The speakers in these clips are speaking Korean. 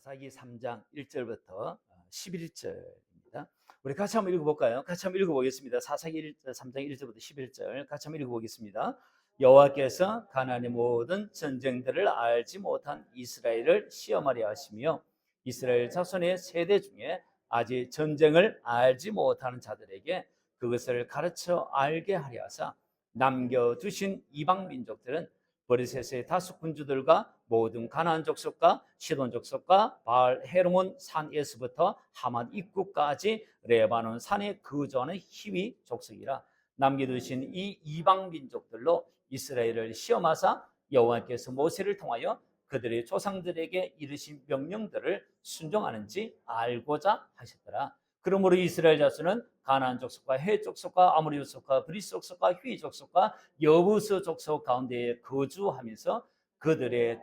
사사기 3장 1절부터 11절입니다. 우리 같이 한번 읽어볼까요? 같이 한번 읽어보겠습니다. 사사기 3장 1절부터 11절 같이 한번 읽어보겠습니다. 여호와께서 가나안의 모든 전쟁들을 알지 못한 이스라엘을 시험하려 하시며 이스라엘 자손의 세대 중에 아직 전쟁을 알지 못하는 자들에게 그것을 가르쳐 알게 하려 하사 남겨두신 이방 민족들은 브리셋의 다섯 군주들과 모든 가나안 족속과 시돈 족속과 바알 헤르몬 산에서부터 하만 입구까지 레바논 산에 거주하는 히위 족속이라. 남겨두신 이 이방 민족들로 이스라엘을 시험하사 여호와께서 모세를 통하여 그들의 조상들에게 이르신 명령들을 순종하는지 알고자 하셨더라. 그러므로 이스라엘 자손은 가나안 족속과 헷 족속과 아모리 족속과 브리스 족속과 휘 족속과 여부스 족속 가운데에 거주하면서 그들의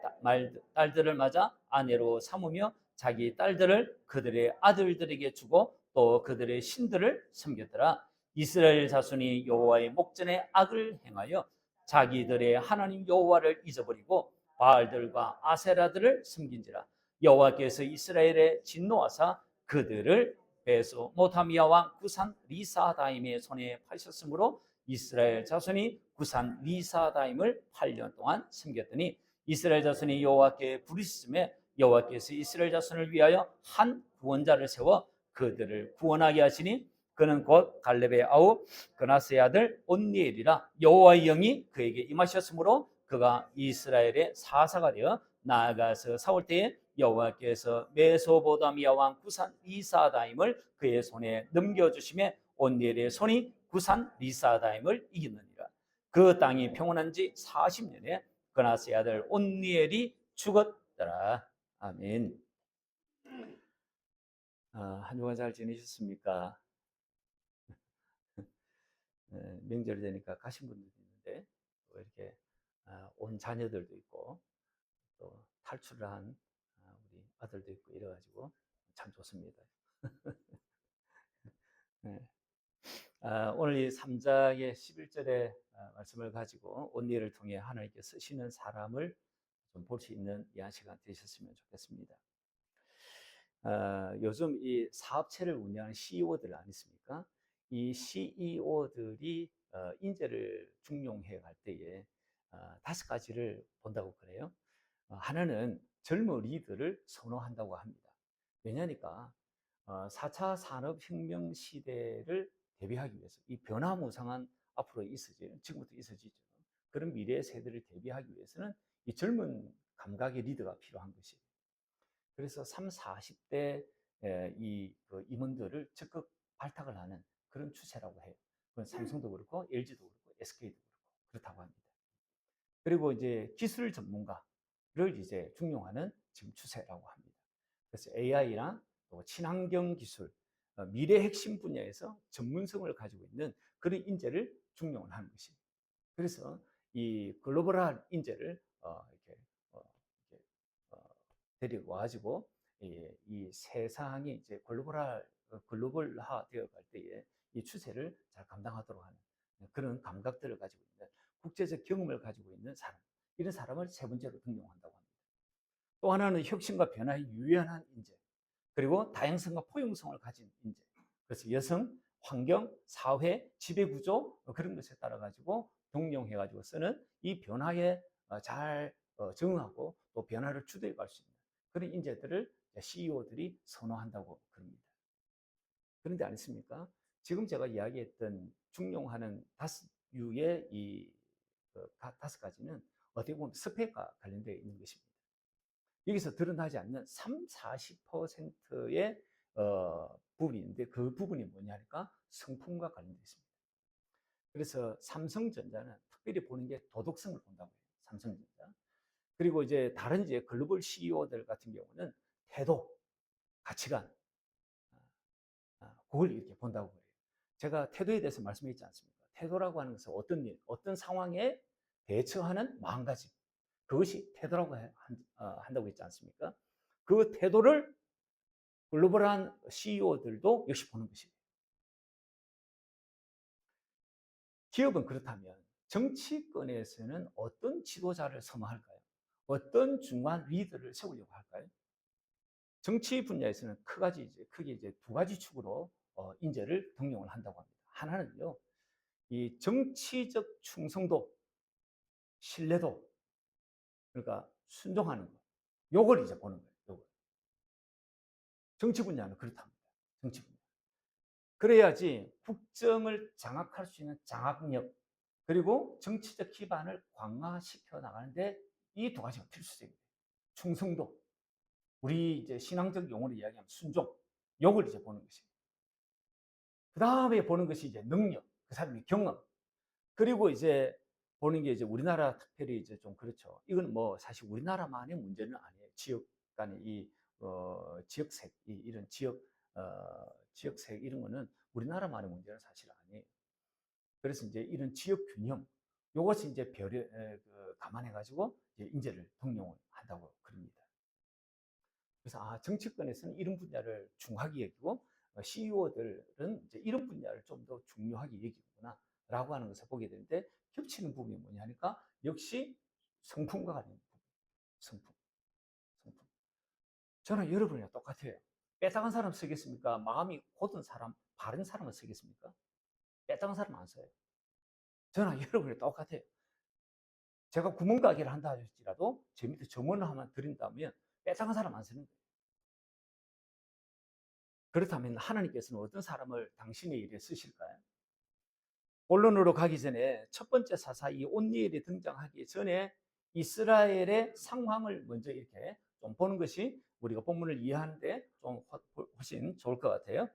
딸들을 맞아 아내로 삼으며 자기 딸들을 그들의 아들들에게 주고 또 그들의 신들을 섬겼더라. 이스라엘 자손이 여호와의 목전에 악을 행하여 자기들의 하나님 여호와를 잊어버리고 바알들과 아세라들을 섬긴지라. 여호와께서 이스라엘에 진노하사 그들을 베소 모타미아 왕 구산 리사다임의 손에 파셨으므로 이스라엘 자손이 구산 리사다임을 8년 동안 섬겼더니 이스라엘 자손이 여호와께 부르짖음에 여호와께서 이스라엘 자손을 위하여 한 구원자를 세워 그들을 구원하게 하시니 그는 곧 갈렙의 아우 그나스의 아들 온니엘이라. 여호와의 영이 그에게 임하셨으므로 그가 이스라엘의 사사가 되어 나아가서 싸울 때에 여호와께서 메소보다미아 왕 구산 리사다임을 그의 손에 넘겨주심에 온니엘의 손이 구산 리사다임을 이겼느니라. 그 땅이 평온한 지 40년에 그나스의 아들 온니엘이 죽었더라. 아멘. 한 주간 잘 지내셨습니까? 명절이 되니까 가신 분들도 있는데 또 이렇게 온 자녀들도 있고 또 탈출을 한 우리 아들도 있고 이래가지고 참 좋습니다. 네. 오늘 이 3장의 11절의 말씀을 가지고 온니엘을 통해 하나님께 쓰시는 사람을 좀 볼 수 있는 이 한 시간 되셨으면 좋겠습니다. 요즘 이 사업체를 운영하는 CEO들 아니십니까? 이 CEO들이 인재를 중용해 갈 때에 5가지를 본다고 그래요. 하나는 젊은 리더를 선호한다고 합니다. 왜냐니까 4차 산업혁명 시대를 대비하기 위해서 이 변화무쌍한 앞으로 있어질, 지금부터 있어지죠. 그런 미래 세대를 대비하기 위해서는 이 젊은 감각의 리더가 필요한 것이에요. 그래서 30, 40대 이 임원들을 적극 발탁을 하는 그런 추세라고 해요. 그건 삼성도 그렇고 LG도 그렇고 SK도 그렇고 그렇다고 합니다. 그리고 이제 기술 전문가를 이제 중용하는 지금 추세라고 합니다. 그래서 AI나 또 친환경 기술, 미래 핵심 분야에서 전문성을 가지고 있는 그런 인재를 중용을 하는 것입니다. 그래서 이 글로벌한 인재를 이렇게 데리고 와가지고 이 세상이 이제 글로벌화 되어 갈 때에 이 추세를 잘 감당하도록 하는 그런 감각들을 가지고 있는 국제적 경험을 가지고 있는 사람, 이런 사람을 세 번째로 등용한다고 합니다. 또 하나는 혁신과 변화에 유연한 인재, 그리고 다양성과 포용성을 가진 인재. 그래서 여성, 환경, 사회, 지배구조 그런 것에 따라 가지고 등용해 가지고 쓰는 이 변화에 잘 적응하고 또 변화를 주도해 갈 수 있는 그런 인재들을 CEO들이 선호한다고 그럽니다. 그런데 아니십니까? 지금 제가 이야기했던 중용하는 5유의 이 5가지는 어떻게 보면 스펙과 관련되어 있는 것입니다. 여기서 드러나지 않는 3, 40%의 부분이 있는데 그 부분이 뭐냐니까 성품과 관련되어 있습니다. 그래서 삼성전자는 특별히 보는 게 도덕성을 본다고 해요. 삼성전자. 그리고 이제 다른 이제 글로벌 CEO들 같은 경우는 태도, 가치관, 그걸 이렇게 본다고 해요. 제가 태도에 대해서 말씀했지 않습니까? 태도라고 하는 것은 어떤 일, 어떤 상황에 대처하는 마음가짐, 그것이 태도라고 한다고 했지 않습니까? 그 태도를 글로벌한 CEO들도 역시 보는 것입니다. 기업은 그렇다면 정치권에서는 어떤 지도자를 선호할까요? 어떤 중요한 리더를 세우려고 할까요? 정치 분야에서는 크게 이제 두 가지 축으로 인재를 등용을 한다고 합니다. 하나는요, 이 정치적 충성도, 신뢰도, 그러니까 순종하는 것, 요걸 이제 보는 거예요. 요걸. 정치 분야는 그렇답니다. 정치 분야. 그래야지 국정을 장악할 수 있는 장악력, 그리고 정치적 기반을 강화시켜 나가는데 이 두 가지가 필수적입니다. 충성도, 우리 이제 신앙적 용어로 이야기하면 순종, 요걸 이제 보는 것입니다. 그 다음에 보는 것이 이제 능력, 그 사람의 경험, 그리고 이제 보는 게 이제 우리나라 특별히 이제 좀 그렇죠. 이건 뭐 사실 우리나라만의 문제는 아니에요. 지역 간의 이 지역색, 이런 지역색 이런 거는 우리나라만의 문제는 사실 아니에요. 그래서 이제 이런 지역 균형, 요것이 이제 감안해 가지고 이제 인재를 등용을 한다고 그럽니다. 그래서 정치권에서는 이런 분야를 중하게 여기고 CEO들은 이제 이런 분야를 좀 더 중요하게 여기구나라고 하는 것을 보게 되는데, 겹치는 부분이 뭐냐 하니까 역시 성품과 관련된 부분. 성품. 성품. 저는 여러분이랑 똑같아요. 빼딱한 사람 쓰겠습니까? 마음이 곧은 사람, 바른 사람을 쓰겠습니까? 빼딱한 사람 안 써요. 저는 여러분이랑 똑같아요. 제가 구멍가게를 한다 할지라도 제 밑에 점원을 하나 드린다면 빼딱한 사람 안 쓰는 거예요. 그렇다면 하나님께서는 어떤 사람을 당신의 일에 쓰실까요? 본론으로 가기 전에 첫 번째 사사 이 온니엘이 등장하기 전에 이스라엘의 상황을 먼저 이렇게 좀 보는 것이 우리가 본문을 이해하는데 좀 훨씬 좋을 것 같아요.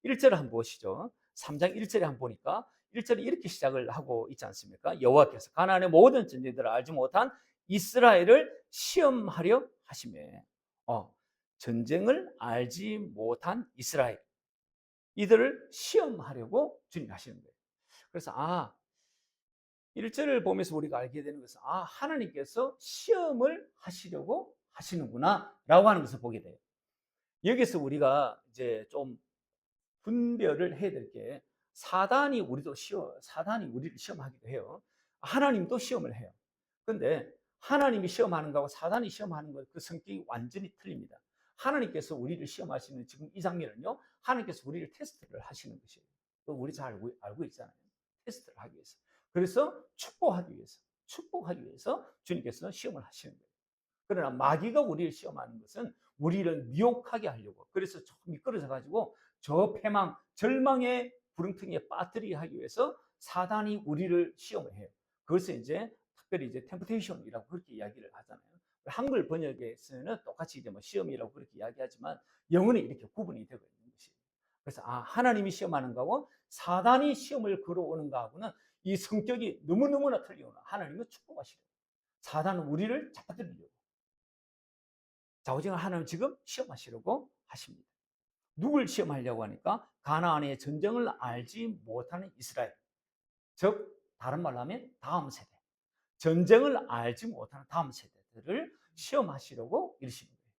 1절을 한번 보시죠. 3장 1절에 한번 보니까 1절이 이렇게 시작을 하고 있지 않습니까? 여호와께서 가나안의 모든 전쟁들을 알지 못한 이스라엘을 시험하려 하시매. 전쟁을 알지 못한 이스라엘, 이들을 시험하려고 주님이 하시는 거예요. 그래서 1절을 보면서 우리가 알게 되는 것은 하나님께서 시험을 하시려고 하시는구나 라고 하는 것을 보게 돼요. 여기서 우리가 이제 좀 분별을 해야 될 게, 사단이 우리를 시험하기도 해요. 하나님도 시험을 해요. 그런데 하나님이 시험하는 거하고 사단이 시험하는 것, 그 성격이 완전히 틀립니다. 하나님께서 우리를 시험하시는 지금 이 장면은요, 하나님께서 우리를 테스트를 하시는 것이에요. 우리 잘 알고 있잖아요. 테스트를 하기 위해서. 그래서 축복하기 위해서 주님께서 시험을 하시는 거예요. 그러나 마귀가 우리를 시험하는 것은 우리를 미혹하게 하려고, 그래서 미끄러져 가지고 저 패망, 절망의 구렁텅이에 빠뜨리게 하기 위해서 사단이 우리를 시험을 해요. 그것을 이제 특별히 이제 템프테이션이라고 그렇게 이야기를 하잖아요. 한글 번역에서는 똑같이 이제 뭐 시험이라고 그렇게 이야기하지만 영어는 이렇게 구분이 되고 있는 것이에요. 그래서 하나님이 시험하는 거하고 사단이 시험을 걸어오는 거하고는 이 성격이 너무너무나 틀리구나. 하나님은 축복하시려고, 사단은 우리를 잡아들이려고. 오직 하나님 지금 시험하시려고 하십니다. 누굴 시험하려고 하니까 가나안의 전쟁을 알지 못하는 이스라엘, 즉 다른 말로 하면 다음 세대, 전쟁을 알지 못하는 다음 세대들을 시험하시려고 이러시는 거예요.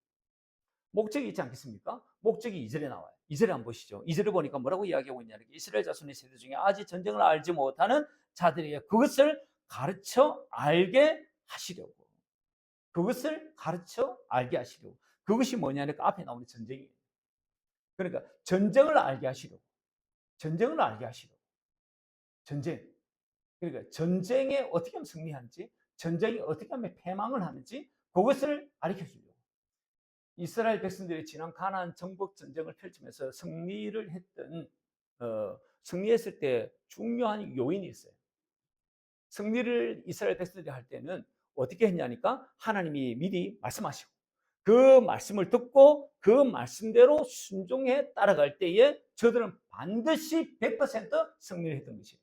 목적이 있지 않겠습니까? 목적이 2절에 나와요. 2절에 한번 보시죠. 2절에 보니까 뭐라고 이야기하고 있냐면, 이스라엘 자손의 세대 중에 아직 전쟁을 알지 못하는 자들에게 그것을 가르쳐 알게 하시려고. 그것을 가르쳐 알게 하시려고. 그것이 뭐냐니까 앞에 나오는 전쟁이에요. 그러니까 전쟁을 알게 하시려고. 전쟁을 알게 하시려고. 전쟁. 그러니까 전쟁에 어떻게 하면 승리하는지, 전쟁이 어떻게 하면 패망을 하는지 그것을 가르쳐 주려고. 이스라엘 백성들이 지난 가나안 정복 전쟁을 펼치면서 승리했을 때 중요한 요인이 있어요. 승리를 이스라엘 백성들이 할 때는 어떻게 했냐니까 하나님이 미리 말씀하시고 그 말씀을 듣고 그 말씀대로 순종해 따라갈 때에 저들은 반드시 100% 승리를 했던 것이에요.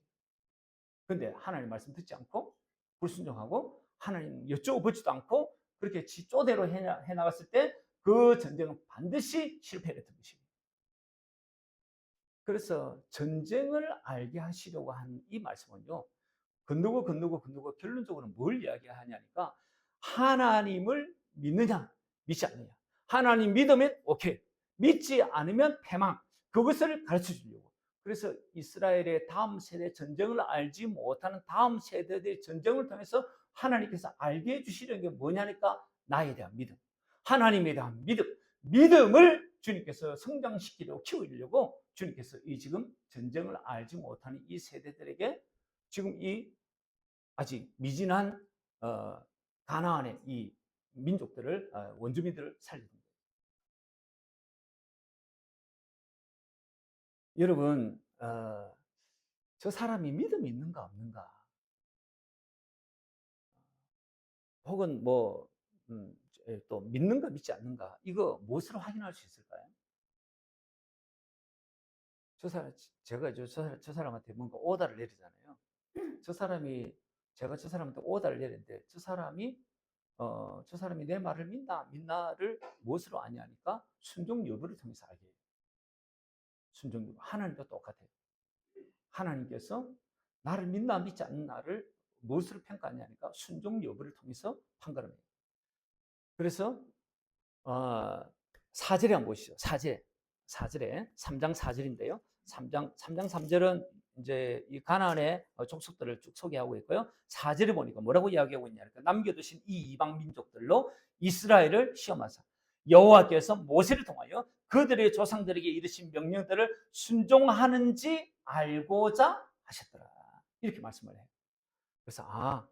그런데 하나님 말씀 듣지 않고 불순종하고 하나님 여쭤보지도 않고 그렇게 지 쪼대로 해나갔을 때 그 전쟁은 반드시 실패했던 것입니다. 그래서 전쟁을 알게 하시려고 하는 이 말씀은요, 건너고 결론적으로 뭘 이야기하냐니까 하나님을 믿느냐 믿지 않느냐. 하나님 믿으면 오케이, 믿지 않으면 패망, 그것을 가르쳐 주려고. 그래서 이스라엘의 다음 세대, 전쟁을 알지 못하는 다음 세대들의 전쟁을 통해서 하나님께서 알게 해주시려는 게 뭐냐니까 나에 대한 믿음, 하나님에 대한 믿음, 믿음을 주님께서 성장시키려고 키우려고 주님께서 이 지금 전쟁을 알지 못하는 이 세대들에게 지금 이 아직 미진한 가나안의 이 민족들을 원주민들을 살리는 거예요. 여러분 저 사람이 믿음이 있는가 없는가, 혹은 뭐 또 믿는가 믿지 않는가, 이거 무엇으로 확인할 수 있을까요? 저 사람, 제가 저 사람한테 뭔가 오다를 내리잖아요. 저 사람이, 제가 저 사람한테 오다를 내리는데 저 사람이 내 말을 믿나를 무엇으로 아냐니까 순종 여부를 통해서 알게 해요. 순종 여부. 하나님도 똑같아요. 하나님께서 나를 믿나 믿지 않나를 무엇으로 평가하냐니까 순종 여부를 통해서 판가름 해요. 그래서 사절에 한번 보시죠. 사절에 3장 4절인데요. 3장 3절은 이제 이 가나안의 족속들을 쭉 소개하고 있고요. 4절에 보니까 뭐라고 이야기하고 있냐니까 남겨두신 이 이방 민족들로 이스라엘을 시험하사 여호와께서 모세를 통하여 그들의 조상들에게 이르신 명령들을 순종하는지 알고자 하셨더라. 이렇게 말씀을 해요. 그래서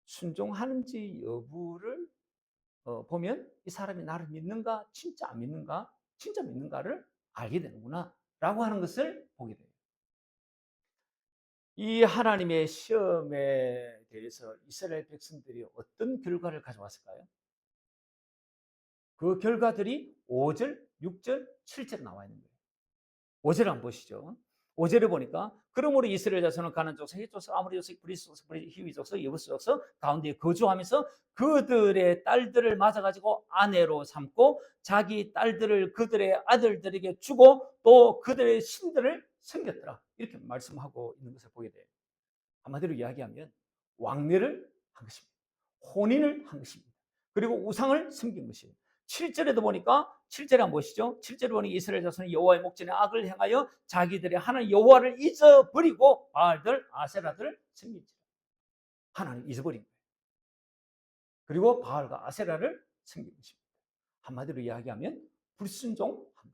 순종하는지 여부를 보면 이 사람이 나를 믿는가, 진짜 안 믿는가, 진짜 믿는가를 알게 되는구나 라고 하는 것을 보게 돼요. 이 하나님의 시험에 대해서 이스라엘 백성들이 어떤 결과를 가져왔을까요? 그 결과들이 5절, 6절, 7절에 나와 있는 거예요. 5절 한번 보시죠. 5절에 보니까 그러므로 이스라엘 자손은 가나안 족속, 헷 족속, 아모리 족속, 브리스 족속, 히위 족속, 여부스 족속 가운데 거주하면서 그들의 딸들을 맞아가지고 아내로 삼고 자기 딸들을 그들의 아들들에게 주고 또 그들의 신들을 섬겼더라. 이렇게 말씀하고 있는 것을 보게 돼요. 한마디로 이야기하면 왕래를 한 것입니다. 혼인을 한 것입니다. 그리고 우상을 섬긴 것이에요. 7절에도 보니까 7절에 한번 보시죠. 7절에 보니 이스라엘 자손이 여호와의 목전에 악을 행하여 자기들의 하나님 여호와를 잊어버리고 바알들 아세라들을 섬긴지라. 하나님 잊어버린 거예요. 그리고 바알과 아세라를 섬긴 것입니다. 한마디로 이야기하면 불순종한 거예요.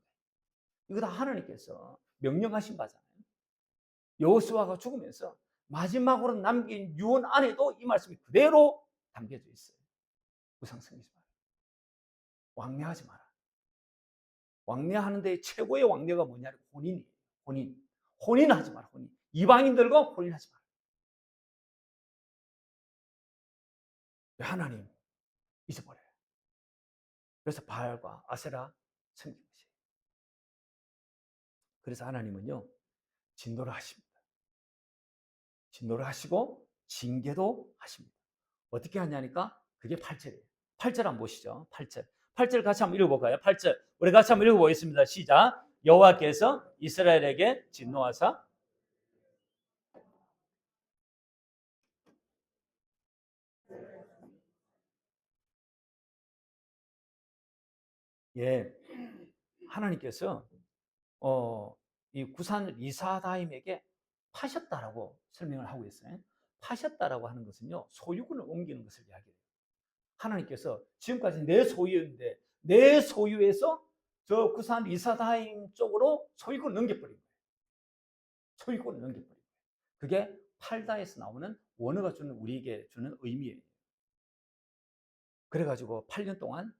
이거 다 하나님께서 명령하신 바잖아요. 여호수아가 죽으면서 마지막으로 남긴 유언 안에도 이 말씀이 그대로 담겨져 있어요. 우상 섬기지 마라. 왕래하지 마라. 왕래하는데 최고의 왕래가 뭐냐면 혼인이에요. 혼인하지 마라. 혼인. 이방인들과 혼인하지 마라. 하나님 잊어버려요. 그래서 바알과 아세라 섬긴 것이에요. 그래서 하나님은요 진노를 하십니다. 진노를 하시고 징계도 하십니다. 어떻게 하냐니까 그게 8절이에요. 8절 한번 보시죠. 8절 같이 한번 읽어볼까요? 8절 우리 같이 한번 읽어보겠습니다. 시작. 여호와께서 이스라엘에게 진노하사 하나님께서 이 구산 리사다임에게 파셨다라고 설명을 하고 있어요. 파셨다라고 하는 것은요 소유권을 옮기는 것을 이야기해요. 하나님께서 지금까지 내 소유였는데 내 소유에서 저 구산 리사다임 쪽으로 소유권을 넘겨버린 거예요. 소유권을 넘겨버린 거예요. 그게 팔다에서 나오는 원어가 주는 우리에게 주는 의미예요. 그래가지고 8년 동안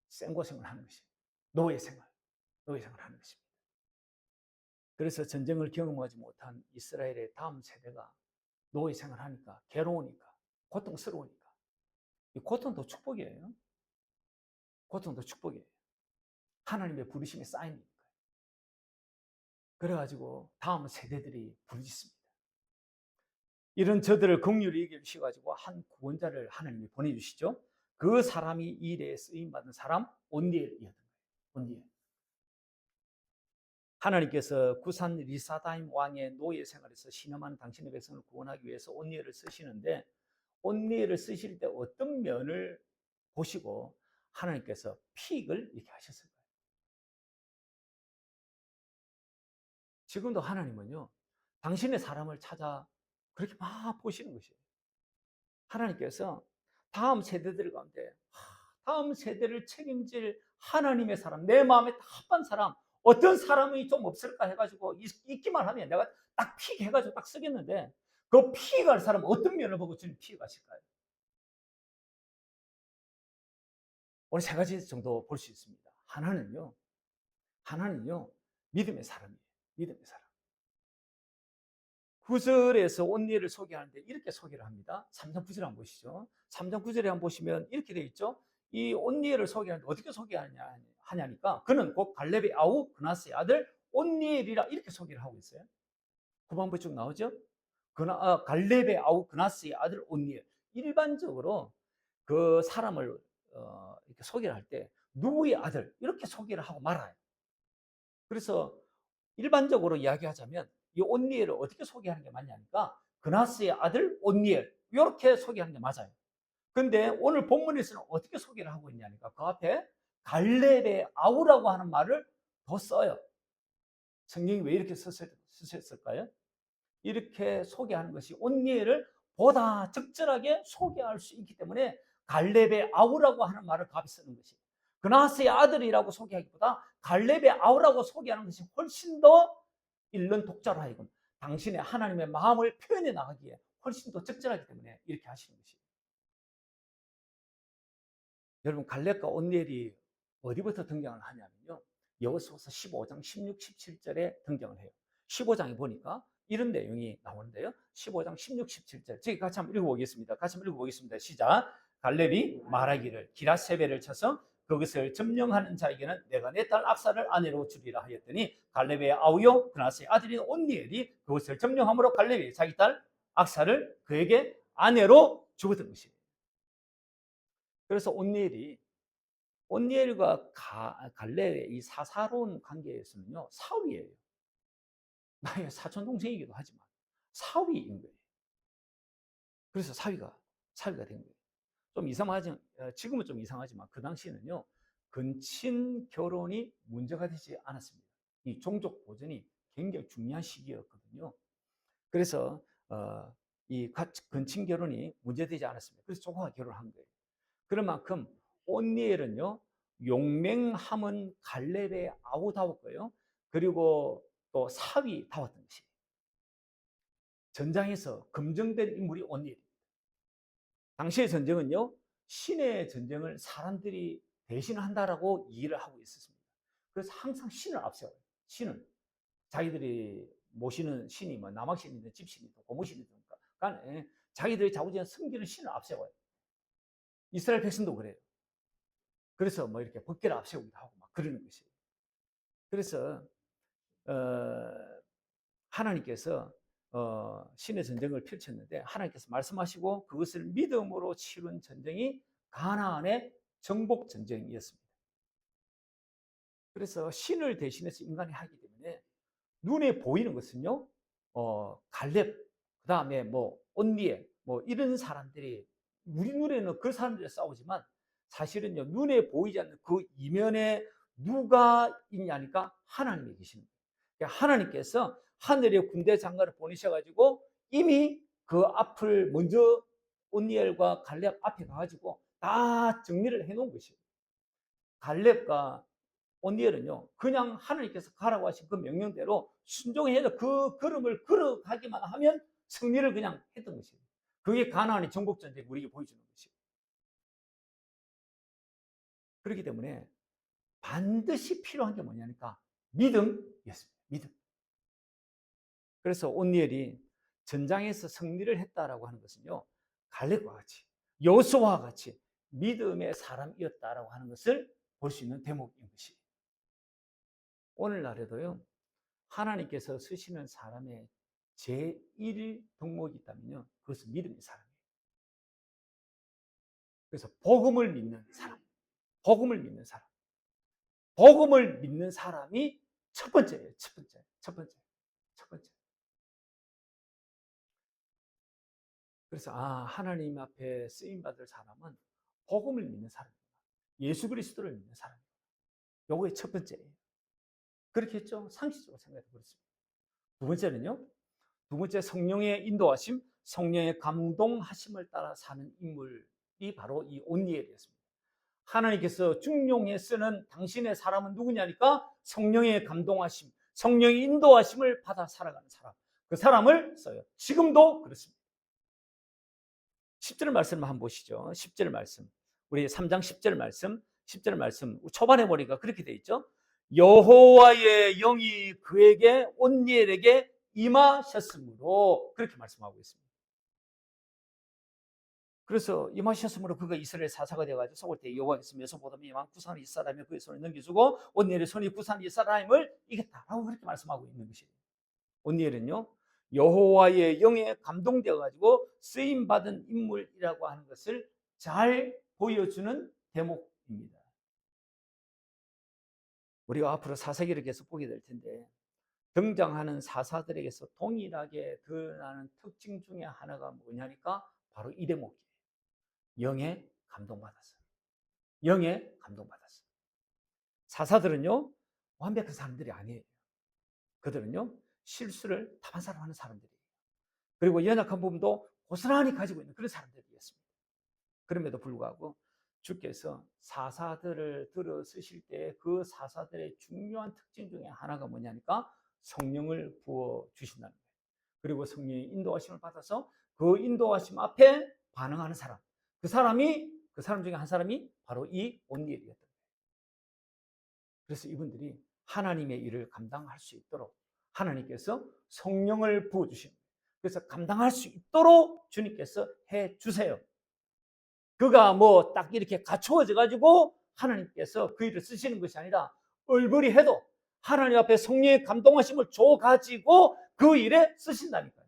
생고생을 하는 것이에요. 노예 생활을 하는 것입니다. 그래서 전쟁을 경험하지 못한 이스라엘의 다음 세대가 노예 생활을 하니까 괴로우니까 고통스러우니까 이 고통도 축복이에요. 고통도 축복이에요. 하나님의 부르심이 쌓이니까. 그래가지고 다음 세대들이 부르짖습니다. 이런 저들을 긍휼히 여기셔가지고 한 구원자를 하나님이 보내주시죠. 그 사람이 이 일에 쓰임받은 사람 온니엘이었던 거예요. 온니엘. 하나님께서 구산 리사다임 왕의 노예 생활에서 신음한 당신의 백성을 구원하기 위해서 온니엘을 쓰시는데 온니엘을 쓰실 때 어떤 면을 보시고 하나님께서 픽을 이렇게 하셨을까요? 지금도 하나님은요 당신의 사람을 찾아 그렇게 막 보시는 것이에요. 하나님께서 다음 세대들 가운데 다음 세대를 책임질 하나님의 사람, 내 마음에 합한 사람, 어떤 사람이 좀 없을까 해가지고 있기만 하면 내가 딱 픽 해가지고 딱 쓰겠는데, 그 피해갈 사람은 어떤 면을 보고 주님 피해가실까요? 오늘 세 가지 정도 볼 수 있습니다. 하나는요, 믿음의 사람이에요. 믿음의 사람. 9절에서 온니엘을 소개하는데 이렇게 소개를 합니다. 3장 9절 한번 보시죠. 3장 9절에 한번 보시면 이렇게 되어 있죠. 이 온니엘을 소개하는데 어떻게 소개하냐니까 그는 곧 갈렙의 아우 그나스의 아들 온니엘이라 이렇게 소개를 하고 있어요. 후반부 쭉 나오죠. 갈렙의 아우 그나스의 아들 온니엘. 일반적으로 그 사람을 이렇게 소개를 할 때 누구의 아들 이렇게 소개를 하고 말아요. 그래서 일반적으로 이야기하자면 이 온니엘을 어떻게 소개하는 게 맞냐니까 그나스의 아들 온니엘 이렇게 소개하는 게 맞아요. 근데 오늘 본문에서는 어떻게 소개를 하고 있냐니까 그 앞에 갈렙의 아우라고 하는 말을 더 써요. 성경이 왜 이렇게 쓰셨을까요? 이렇게 소개하는 것이 온니엘을 보다 적절하게 소개할 수 있기 때문에 갈렙의 아우라고 하는 말을 그 앞에 쓰는 것이, 그나스의 아들이라고 소개하기보다 갈렙의 아우라고 소개하는 것이 훨씬 더 읽는 독자로 하여금 당신의 하나님의 마음을 표현해 나가기에 훨씬 더 적절하기 때문에 이렇게 하시는 것이에요. 여러분, 갈렙과 온니엘이 어디부터 등장을 하냐면요, 여호수아서 15장 16, 17절에 등장을 해요. 15장에 보니까 이런 내용이 나오는데요. 15장 16, 17절. 저기 같이 한번 읽어보겠습니다. 같이 한번 읽어보겠습니다. 시작. 갈렙이 말하기를 기라세벨을 쳐서 그것을 점령하는 자에게는 내가 내 딸 악사를 아내로 주리라 하였더니 갈렙의 아우요 그나스의 아들인 온니엘이 그것을 점령함으로 갈렙이 자기 딸 악사를 그에게 아내로 주었던 것이에요. 그래서 온니엘과 갈렙의 이 사사로운 관계에서는요, 사위예요. 나의 사촌 동생이기도 하지만 사위인 거예요. 그래서 사위가 된 거예요. 좀 이상하지, 지금은 좀 이상하지만 그 당시에는요, 근친 결혼이 문제가 되지 않았습니다. 이 종족 보존이 굉장히 중요한 시기였거든요. 그래서 이 근친 결혼이 문제되지 않았습니다. 그래서 조카가 결혼한 거예요. 그런 만큼 온니엘은요, 용맹함은 갈렙의 아우다웠고요, 그리고 또 사위다웠던 것이에요. 전장에서 검증된 인물이 온니엘입니다. 당시의 전쟁은요, 신의 전쟁을 사람들이 대신한다라고 이해를 하고 있었습니다. 그래서 항상 신을 앞세워요. 신은 자기들이 모시는 신이 뭐 남학신이든 집신이든 고무신이든 간에 자기들이 자우지간 섬기는 신을 앞세워요. 이스라엘 백성도 그래요. 그래서 뭐 이렇게 법궤를 앞세우기도 하고 막 그러는 것이에요. 그래서 하나님께서 신의 전쟁을 펼쳤는데 하나님께서 말씀하시고 그것을 믿음으로 치른 전쟁이 가나안의 정복 전쟁이었습니다. 그래서 신을 대신해서 인간이 하기 때문에 눈에 보이는 것은요, 갈렙, 그 다음에 뭐 온니엘, 뭐 이런 사람들이 우리 눈에는 그 사람들이 싸우지만 사실은요, 눈에 보이지 않는 그 이면에 누가 있냐니까 하나님이 계시는 거예요. 그러니까 하나님께서 하늘의 군대 장관을 보내셔가지고 이미 그 앞을 먼저 온니엘과 갈렙 앞에 가가지고 다 정리를 해놓은 것이에요. 갈렙과 온니엘은요, 그냥 하나님께서 가라고 하신 그 명령대로 순종해서 그 걸음을 걸어가기만 하면 승리를 그냥 했던 것이에요. 그게 가나안의 정복전쟁 우리에게 보여주는 것이에요. 그렇기 때문에 반드시 필요한 게 뭐냐니까 믿음이었습니다. 믿음. 그래서 온니엘이 전장에서 승리를 했다라고 하는 것은요, 갈렙과 같이 여호수아와 같이 믿음의 사람이었다라고 하는 것을 볼 수 있는 대목인 것이에요. 오늘날에도요, 하나님께서 쓰시는 사람의 제1 덕목이 있다면요, 그것은 믿음의 사람이에요. 그래서 복음을 믿는 사람, 복음을 믿는 사람, 복음을 믿는 사람이 첫 번째예요. 첫 번째. 그래서 하나님 앞에 쓰임 받을 사람은 복음을 믿는 사람입니다. 예수 그리스도를 믿는 사람입니다. 요거의 첫 번째예요. 그렇게 했죠? 상식적으로 생각해도 그렇습니다. 두 번째는요, 두 번째 성령의 인도하심, 성령의 감동하심을 따라 사는 인물이 바로 이 온니엘이었습니다. 하나님께서 중용에 쓰는 당신의 사람은 누구냐니까 성령의 감동하심, 성령의 인도하심을 받아 살아가는 사람, 그 사람을 써요. 지금도 그렇습니다. 10절 말씀 한번 보시죠. 10절 말씀. 우리 3장 10절 말씀, 10절 말씀 초반에 보니까 그렇게 돼 있죠. 여호와의 영이 그에게 온니엘에게 임하셨으므로 그렇게 말씀하고 있습니다. 그래서 임하셨으므로 그가 이스라엘 사사가 되어가지고 속을 때 여호와께서 메소포타미아 왕 구산 이스라엘에 그의 손에 넘겨주고 온니엘의 손이 구산 이스라엘을 이겼다라고 그렇게 말씀하고 있는 것이에요. 온니엘은요 여호와의 영에 감동되어 가지고 쓰임 받은 인물이라고 하는 것을 잘 보여주는 대목입니다. 우리가 앞으로 사사기를 계속 보게 될 텐데 등장하는 사사들에게서 동일하게 드러나는 특징 중에 하나가 뭐냐니까 바로 이 대목이에요. 영에 감동받았어요. 영에 감동받았어요. 사사들은요 완벽한 사람들이 아니에요. 그들은요 실수를 다반사로 하는 사람들이에요. 그리고 연약한 부분도 고스란히 가지고 있는 그런 사람들이었습니다. 그럼에도 불구하고 주께서 사사들을 들어 쓰실 때 그 사사들의 중요한 특징 중에 하나가 뭐냐니까 성령을 부어 주신다는 거예요. 그리고 성령의 인도하심을 받아서 그 인도하심 앞에 반응하는 사람, 그 사람 중에 한 사람이 바로 이 온니엘이었던 거예요. 그래서 이분들이 하나님의 일을 감당할 수 있도록 하나님께서 성령을 부어 주십니다. 그래서 감당할 수 있도록 주님께서 해 주세요. 그가 뭐 딱 이렇게 갖추어져 가지고 하나님께서 그 일을 쓰시는 것이 아니라 얼버리 해도 하나님 앞에 성령의 감동하심을 줘 가지고 그 일에 쓰신다니까요.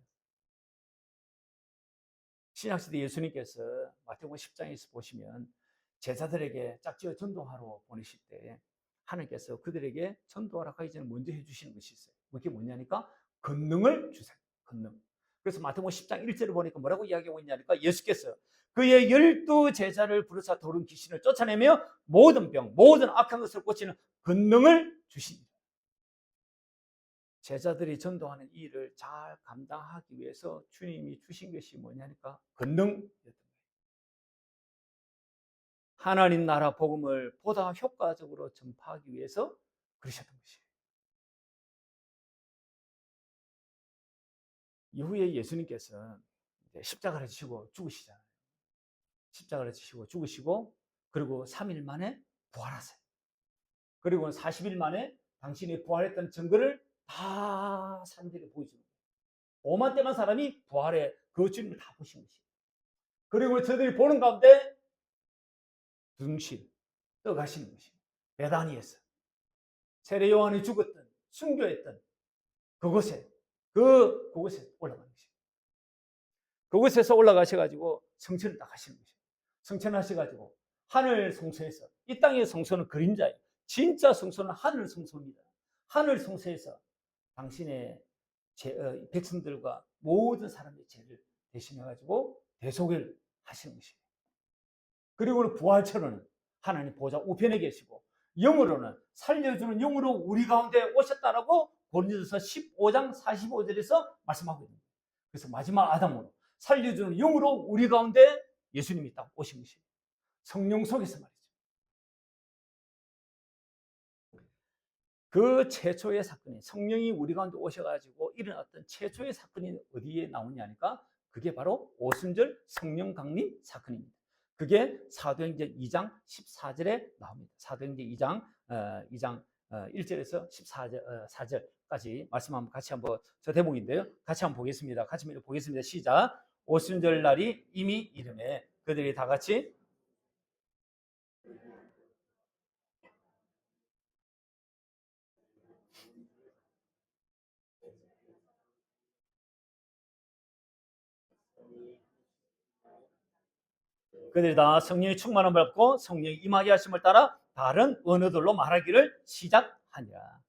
신약시대 예수님께서 마태복음 10장에서 보시면 제자들에게 짝지어 전도하러 보내실 때 하나님께서 그들에게 전도하러 가기 전에 먼저 해주시는 것이 있어요. 그게 뭐냐니까 권능을 주세요. 권능. 그래서 마태복음 10장 1절을 보니까 뭐라고 이야기하고 있냐니까 예수께서 그의 12 제자를 부르사 도른 귀신을 쫓아내며 모든 병, 모든 악한 것을 고치는 권능을 주십니다. 제자들이 전도하는 이 일을 잘 감당하기 위해서 주님이 주신 것이 뭐냐니까 권능이었던 거예요. 하나님 나라 복음을 보다 효과적으로 전파하기 위해서 그러셨던 것이에요. 이후에 예수님께서 십자가를 지시고 죽으시잖아요. 십자가를 지시고 죽으시고 그리고 3일 만에 부활하세요. 그리고 40일 만에 당신이 부활했던 증거를 다 사람들에게 보여주는 거예요. 5만 대만 사람이 부활의 그 주님을 다 보신 것이에요. 그리고 저들이 보는 가운데 둥실 떠가시는 것이에요. 베다니에서 세례 요한이 죽었던 순교했던 그곳에 그곳에 올라가는 것이에요. 그곳에서 올라가셔가지고 성천을 딱 하시는 것이에요. 성천하셔가지고 하늘 성소에서 이 땅의 성소는 그림자예요. 진짜 성소는 하늘 성소입니다. 하늘 성소에서 당신의 백성들과 모든 사람의 죄를 대신해가지고 대속을 하시는 것이에요. 그리고는 부활처로는 하나님 보좌 우편에 계시고 영으로는 살려주는 영으로 우리 가운데 오셨다라고 고린도서 15장 45절에서 말씀하고 있습니다. 그래서 마지막 아담으로 살려주는 영으로 우리 가운데 예수님이 딱 오신 것이에요. 성령 속에서 말이죠. 그 최초의 사건이 성령이 우리 가운데 오셔가지고 일어났던 최초의 사건이 어디에 나오냐니까 그게 바로 오순절 성령 강림 사건입니다. 그게 사도행전 2장 14절에 나옵니다. 사도행전 2장 1절에서 4절까지 말씀 한번 같이 한번 저 대목인데요. 같이 한번 보겠습니다. 같이 보겠습니다. 시작. 오순절 날이 이미 이름에 그들이 다 같이 그들이 다 성령의 충만함을 받고 성령의 임하게 하심을 따라 다른 언어들로 말하기를 시작하니라.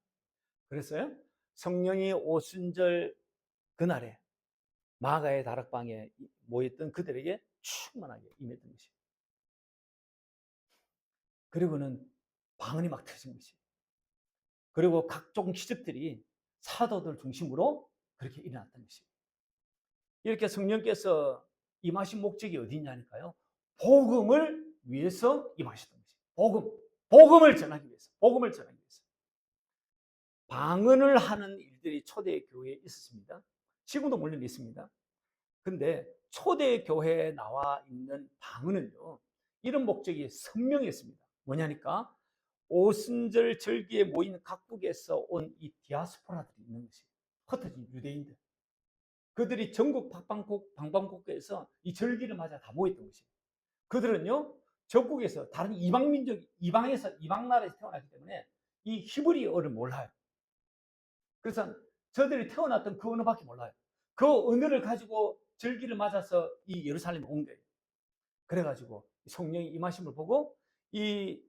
그랬어요. 성령이 오순절 그날에 마가의 다락방에 모였던 그들에게 충만하게 임했던 것이에요. 그리고는 방언이 막 터진 것이에요. 그리고 각종 기적들이 사도들 중심으로 그렇게 일어났던 것이에요. 이렇게 성령께서 임하신 목적이 어디냐니까요. 복음을 위해서 임하셨던 것이에요. 복음을 전하기 위해서, 복음을 전하기 위해서. 방언을 하는 일들이 초대교회에 있었습니다. 지금도 물론 있습니다. 근데 초대교회에 나와 있는 방언은요, 이런 목적이 선명했습니다. 뭐냐니까, 오순절 절기에 모인 각국에서 온 이 디아스포라들이 있는 것이에요. 흩어진 유대인들. 그들이 전국 방방곡곡에서 이 절기를 맞아 다 모였던 것이에요. 그들은요, 적국에서 다른 이방 민족, 이방 나라에서 태어났기 때문에 이 히브리어를 몰라요. 그래서 저들이 태어났던 그 언어밖에 몰라요. 그 언어를 가지고 절기를 맞아서 이 예루살렘에 온 거예요. 그래가지고 성령이 임하심을 보고 이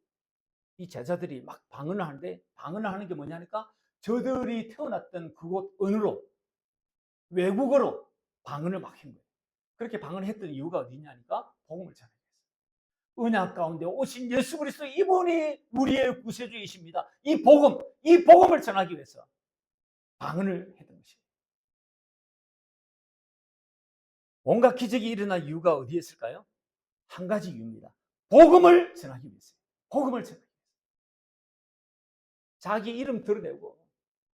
제자들이 막 방언을 하는데, 방언을 하는 게 뭐냐니까 저들이 태어났던 그곳 언어로, 외국어로 방언을 막 한 거예요. 그렇게 방언을 했던 이유가 어디냐니까 복음을 전하기 위해서. 은약 가운데 오신 예수 그리스도, 이분이 우리의 구세주이십니다. 이 복음을 전하기 위해서 방언을 했던 것이에요. 온갖 기적이 일어난 이유가 어디에 있을까요? 한 가지 이유입니다. 복음을 전하기 위해서. 복음을 전하기 위해서. 자기 이름 드러내고,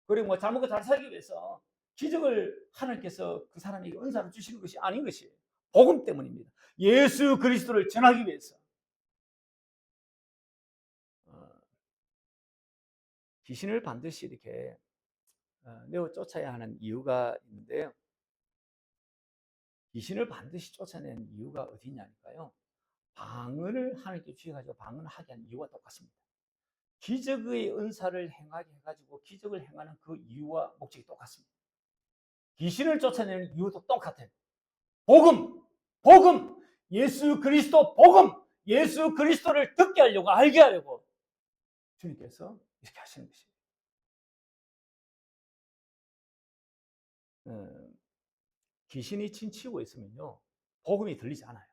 그리고 뭐 잘 먹고 잘 살기 위해서 기적을 하나님께서 그 사람에게 은사를 주시는 것이 아닌 것이에요. 복음 때문입니다. 예수 그리스도를 전하기 위해서. 귀신을 반드시 이렇게 내어 쫓아야 하는 이유가 있는데요. 귀신을 반드시 쫓아내는 이유가 어디냐니까요. 방언을 하나님께 주셔가지고 방언하게 한 이유와 똑같습니다. 기적의 은사를 행하게 해가지고 기적을 행하는 그 이유와 목적이 똑같습니다. 귀신을 쫓아내는 이유도 똑같아요. 복음, 예수 그리스도 복음, 예수 그리스도를 듣게 하려고, 알게 하려고 주님께서 이렇게 하시는 것이에요. 귀신이 침치고 있으면요, 복음이 들리지 않아요.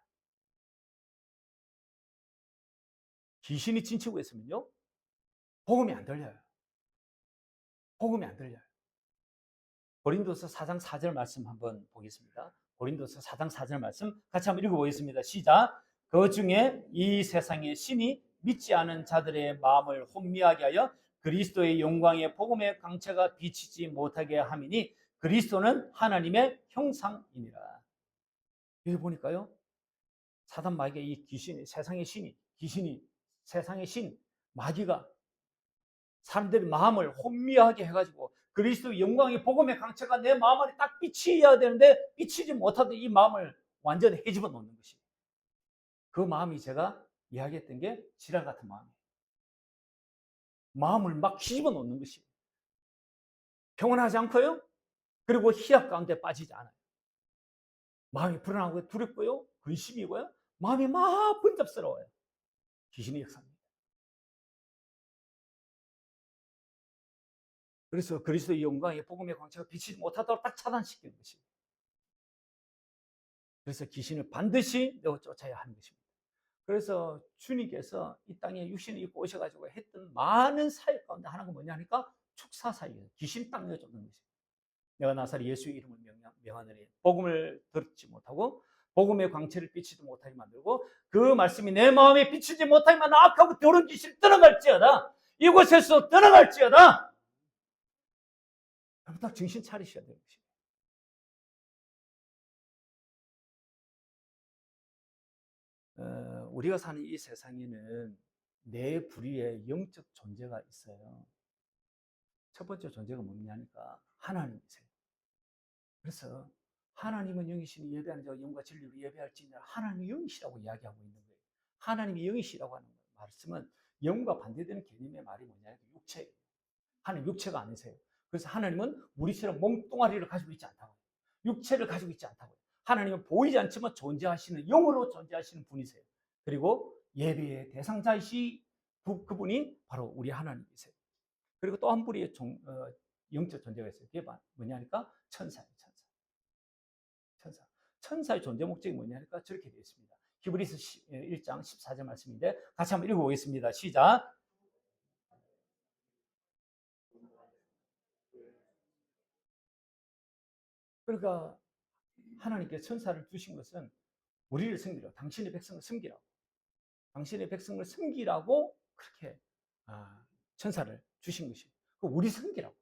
귀신이 침치고 있으면요, 복음이 안 들려요. 복음이 안 들려요. 고린도서 4장 4절 말씀 한번 보겠습니다. 고린도서 4장 4절 말씀 같이 한번 읽어보겠습니다. 시작. 그 중에 이 세상의 신이 믿지 않은 자들의 마음을 혼미하게 하여 그리스도의 영광의 복음의 광채가 비치지 못하게 함이니 그리스도는 하나님의 형상이니라. 여기 보니까요, 사단 마귀의 이 귀신이, 귀신이 세상의 신 마귀가 사람들의 마음을 혼미하게 해가지고 그리스도의 영광의 복음의 강체가 내 마음 안에 딱 비치어야 되는데 비치지 못하던 이 마음을 완전히 헤집어 놓는 것입니다. 그 마음이 제가 이야기했던 게 지랄 같은 마음이에요. 마음을 막 뒤집어 놓는 것이에요. 평온하지 않고요. 그리고 희약 가운데 빠지지 않아요. 마음이 불안하고 두렵고요. 근심이고요. 마음이 막 번잡스러워요. 귀신의 역사입니다. 그래서 그리스도의 영광의 복음의 광채가 비치지 못하도록 딱 차단시키는 것입니다. 그래서 귀신을 반드시 내어 쫓아야 하는 것입니다. 그래서 주님께서 이 땅에 육신을 입고 오셔가지고 했던 많은 사역 가운데 하나가 뭐냐 하니까 축사 사역이에요. 귀신 딱 내어쫓는 것입니다. 내가 나사렛 예수의 이름을 명하노니 복음을 듣지 못하고 복음의 광채를 비치지 못하게 만들고 그 말씀이 내 마음에 비치지 못하기만 악하고 더러운 귀신을 떠나갈지어다. 이곳에서 떠나갈지어다. 딱 정신 차리셔야 되는 것입니다. 우리가 사는 이 세상에는 내 부류의 영적 존재가 있어요. 첫 번째 존재가 뭐냐니까 하나님이세요. 그래서 하나님은 영이시니 예배하는 자가 영과 진리로 예배할지니라. 하나님이 영이시라고 이야기하고 있는 거예요. 하나님이 영이시라고 하는 말씀은 영과 반대되는 개념의 말이 뭐냐면 육체예요. 하나님 육체가 아니세요. 그래서 하나님은 우리처럼 몸뚱아리를 가지고 있지 않다고. 육체를 가지고 있지 않다고. 하나님은 보이지 않지만 존재하시는, 영으로 존재하시는 분이세요. 그리고 예배의 대상자이시 그분이 바로 우리 하나님이세요. 그리고 또 한 분의 영적 존재가 있어요. 그게 뭐냐니까 천사예요. 천사의 존재 목적이 뭐냐니까 저렇게 되어 있습니다. 히브리서 1장 14절 말씀인데 같이 한번 읽어보겠습니다. 시작. 그러니까 하나님께 천사를 두신 것은 우리를 섬기라. 당신의 백성을 섬기라고. 당신의 백성을 섬기라고 그렇게 천사를 주신 것이에요. 우리 섬기라고.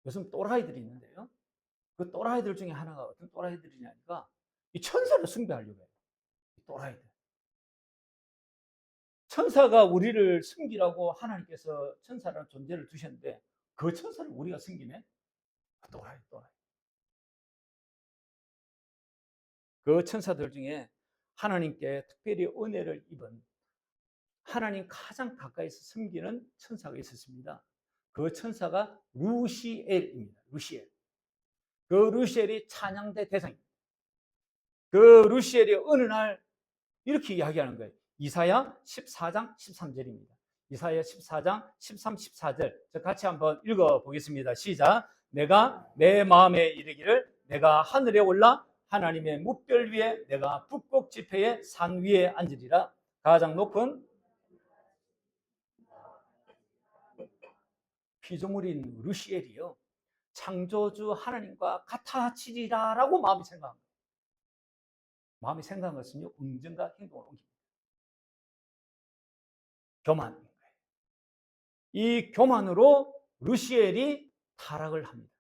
요즘 또라이들이 있는데요. 그 또라이들 중에 하나가 어떤 또라이들이냐니까 이 천사를 숭배하려고 해요. 이 또라이들. 천사가 우리를 섬기라고 하나님께서 천사라는 존재를 두셨는데 그 천사를 우리가 섬기네? 또라이. 그 천사들 중에 하나님께 특별히 은혜를 입은 하나님 가장 가까이서 섬기는 천사가 있었습니다. 그 천사가 루시엘입니다. 루시엘. 그 루시엘이 찬양대 대상입니다. 그 루시엘이 어느 날 이렇게 이야기하는 거예요. 이사야 14장 13절입니다. 이사야 14장 13, 14절. 같이 한번 읽어보겠습니다. 시작. 내가 내 마음에 이르기를 내가 하늘에 올라 하나님의 뭇별 위에 내가 북극 지폐의 산 위에 앉으리라. 가장 높은 피조물인 루시엘이요. 창조주 하나님과 같아지리라라고 마음이 생각합니다. 마음이 생각한 것은요, 응전과 행동을 옮깁니다. 교만인 거예요. 이 교만으로 루시엘이 타락을 합니다.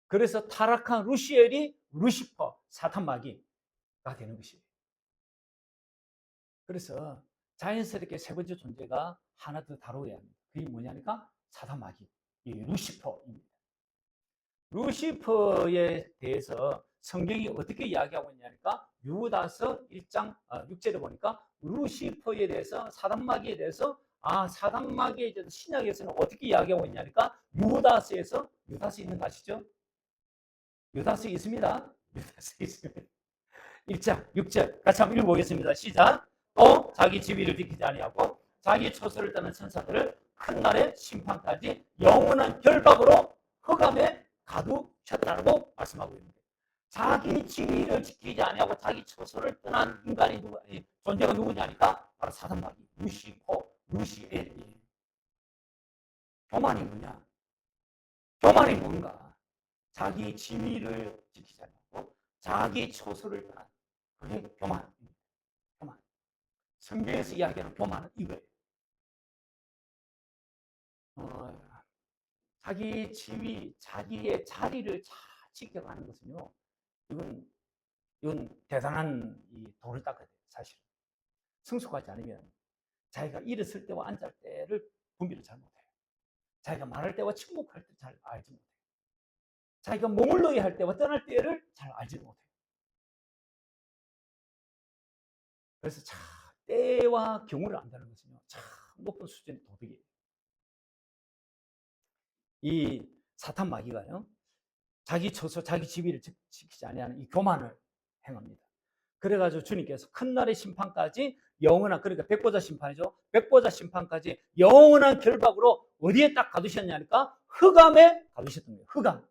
그래서 타락한 루시엘이 루시퍼, 사탄 마귀가 되는 것이에요. 그래서 자연스럽게 세 번째 존재가 하나 더 다뤄야 합니다. 그게 뭐냐니까 사탄 마귀, 이 루시퍼입니다. 루시퍼에 대해서 성경이 어떻게 이야기하고 있냐니까 유다서 1장 6절에 보니까 루시퍼에 대해서 사단 마귀에 대해서 사단 마귀에 대해서 신약에서는 어떻게 이야기하고 있냐니까 유다서에서 있는 거 아시죠? 유다서에 있습니다. 유다서에 있습니다. 1장 6절 같이 한번 읽어보겠습니다. 시작. 또 자기 지위를 지키지 아니하고 자기 처소를 떠난 천사들을 큰 날의 심판까지 영원한 결박으로 흑암에 가두셨다고 말씀하고 있는데 자기 지위를 지키지 아니하고 자기 처소를 떠난 인간이 존재가 누구냐니까 바로 사단 마귀 루시퍼 루시엘이에요. 교만이 뭐냐? 교만이 뭔가? 자기 지위를 지키지 않고 자기 처소를 떠난 그게 교만입니다. 교만. 성경에서 이야기하는 교만은 이거예요. 자기 지위, 자기의 자리를 잘 지켜가는 것은요, 이건 대단한 돌을 닦아야 돼요, 사실은. 성숙하지 않으면 자기가 일었을 때와 앉을 때를 분별을 잘 못해요. 자기가 말할 때와 침묵할 때 잘 알지 못해요. 자기가 머물러야 할 때와 떠날 때를 잘 알지 못해요. 그래서 참 때와 경우를 안다는 것은요, 참 높은 수준의 도덕이에요. 이 사탄 마귀가요, 자기 처소, 자기 지위를 지키지 아니하는 이 교만을 행합니다. 그래가지고 주님께서 큰 날의 심판까지 영원한, 그러니까 백보자 심판이죠. 백보자 심판까지 영원한 결박으로 어디에 딱 가두셨냐니까 흑암에 가두셨던 거예요. 흑암.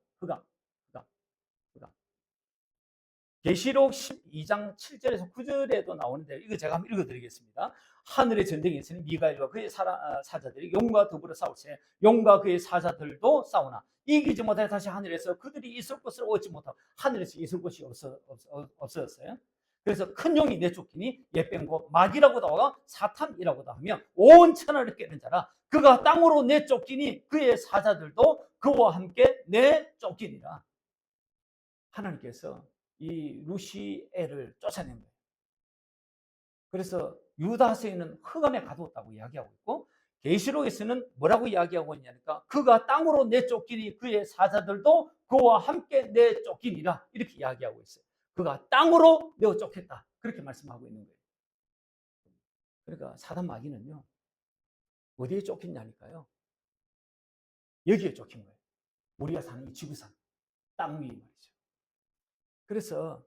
계시록 12장 7절에서 9절에도 나오는데 이거 제가 한번 읽어드리겠습니다. 하늘의 전쟁에 있으니 미가엘과 그의 사자들이 용과 더불어 싸울세 용과 그의 사자들도 싸우나 이기지 못하여 다시 하늘에서 그들이 있을 곳을 얻지 못하고 하늘에서 있을 곳이 없어졌어요. 그래서 큰 용이 내쫓기니 예병고 마귀라고 나와 사탄이라고도 하며 온 천하를 깨는 자라 그가 땅으로 내쫓기니 그의 사자들도 그와 함께 내쫓기니라. 하나님께서 이 루시엘을 쫓아낸 거예요. 그래서 유다서에는 흑암에 가두었다고 이야기하고 있고 계시록에서는 뭐라고 이야기하고 있냐니까 그가 땅으로 내쫓기니 그의 사자들도 그와 함께 내쫓기니라 이렇게 이야기하고 있어요. 그가 땅으로 내쫓겠다 그렇게 말씀하고 있는 거예요. 그러니까 사단 마귀는요 어디에 쫓겼냐니까요 여기에 쫓긴 거예요. 우리가 사는 이 지구상 땅 위에 말이죠. 그래서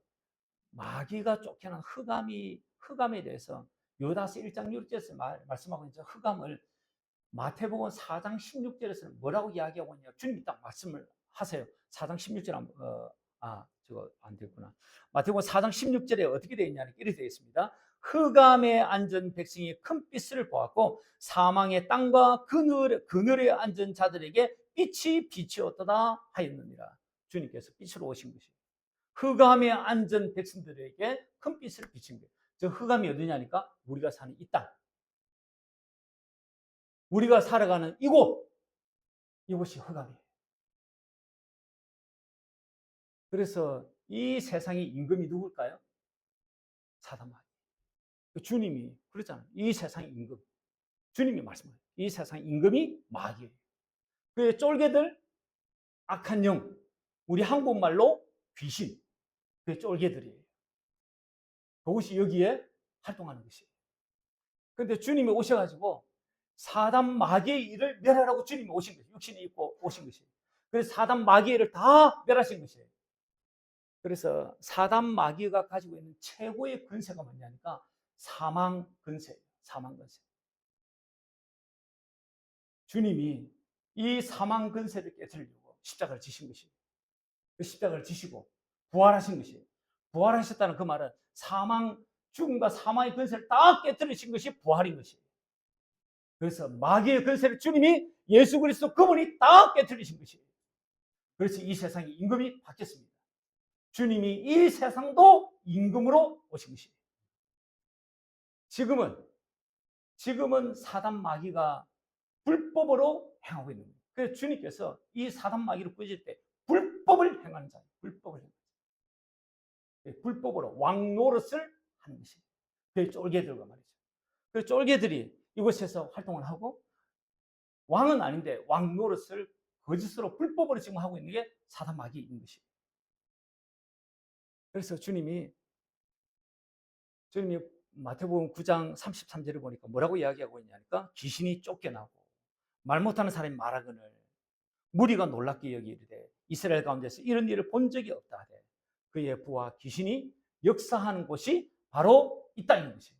마귀가 쫓겨난 흑암에 대해서 요다서 1장 6절에서 말씀하고 있는 흑암을 마태복음 4장 16절에서는 뭐라고 이야기하고 있냐 주님이 딱 말씀을 하세요. 4장 16절 저거 안 됐구나. 마태복음 4장 16절에 어떻게 되어 있냐 이렇게 되어 있습니다. 흑암에 앉은 백성이 큰 빛을 보았고 사망의 땅과 그늘에 앉은 자들에게 빛이 비치었도다 하였느니라. 주님께서 빛으로 오신 것이에요. 흑암에 앉은 백성들에게 큰 빛을 비친 거예요. 저 흑암이 어디냐니까 우리가 사는 이 땅, 우리가 살아가는 이곳이 흑암이에요. 그래서 이 세상의 임금이 누굴까요? 사단 마귀. 주님이 그러잖아요. 이 세상의 임금. 주님이 말씀하세요. 이 세상의 임금이 마귀예요. 그 쫄개들, 악한 영, 우리 한국말로 귀신, 그 쫄개들이에요. 그것이 여기에 활동하는 것이에요. 그런데 주님이 오셔가지고 사단 마귀의 일을 멸하라고 주님이 오신 거예요. 육신이 입고 오신 것이에요. 그래서 사단 마귀의 일을 다 멸하신 것이에요. 그래서 사단 마귀가 가지고 있는 최고의 근세가 뭐냐니까 사망 근세예요. 사망 근세. 주님이 이 사망 근세를 깨뜨리려고 십자가를 지신 것이에요. 그 십자가를 지시고 부활하신 것이에요. 부활하셨다는 그 말은 죽음과 사망의 근세를 다 깨뜨리신 것이 부활인 것이에요. 그래서 마귀의 근세를 주님이 예수 그리스도 그분이 다 깨뜨리신 것이에요. 그래서 이 세상의 임금이 바뀌었습니다. 주님이 이 세상도 임금으로 오신 것이에요. 지금은 사단 마귀가 불법으로 행하고 있는 거예요. 그래서 주님께서 이 사단 마귀를 꾸짖을 때 불법을 행하는 자예요. 불법을 행하는 자. 불법으로 왕노릇을 하는 것이에요. 그 쫄개들과 말이죠. 그 쫄개들이 이곳에서 활동을 하고 왕은 아닌데 왕노릇을 거짓으로 불법으로 지금 하고 있는 게 사단 마귀인 것이에요. 그래서 주님이 마태복음 9장 33절을 보니까 뭐라고 이야기하고 있냐니까 귀신이 쫓겨나고 말 못하는 사람이 말하거늘 무리가 놀랍게 여기이르되 이스라엘 가운데서 이런 일을 본 적이 없다 하되 그의 부와 귀신이 역사하는 곳이 바로 이 땅인 것이에요.